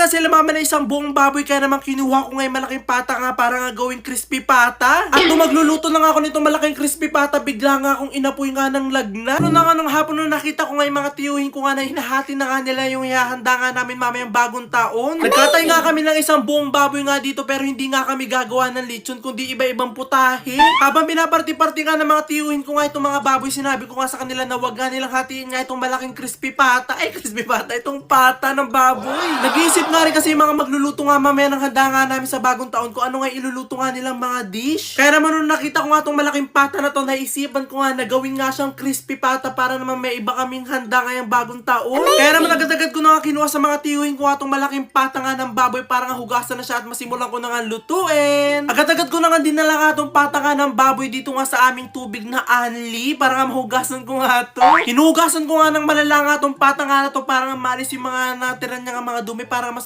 nga sila mama na isang buong baboy, kaya naman kinuha ko ngayon malaking pata nga para nga gawing crispy pata. At nung magluluto na nga ako nitong malaking crispy pata, bigla nga akong inapoy nga ng lagnat. Ano na nga nung hapon nung nakita ko nga yung mga tiyuhin ko nga na hinahati na nga nila yung ihahanda nga namin mamayang bagong taon. Nagkatay nga kami ng isang buong baboy nga dito, pero hindi nga kami gagawa ng lechon kundi iba-ibang putahe. Habang binaparty-party nga ng mga tiyuhin ko nga itong mga baboy, sinabi ko nga sa kanila na wag nga nilang hatiin nga itong malaking crispy pata. Ay, crispy pata, itong pata ng baboy. Nag-iisip nga rin kasi yung mga magluluto nga mamaya ng handa nga namin sa bagong taon kung ano nga iluluto nga nilang mga dish. Kaya naman nung nakita ko nga itong malaking pata na to, naisipan ko nga na gawin nga siyang crispy pata para naman may iba kaming handa ngayong bagong taon. Kaya naman agad-agad ko na nga kinuha sa mga tiyuhin ko nga itong malaking pata nga ng baboy para nga hugasan na siya at masimulan ko na nga lutuin. Agad-agad ko na nga dinala nga itong pata nga ng baboy dito nga sa aming tubig na anli para nga mahugasan ko nga to. Hinugasan ko nga ng malala nga itong pata nga na to para nga malis yung mga natira niya nga mga dumi para mas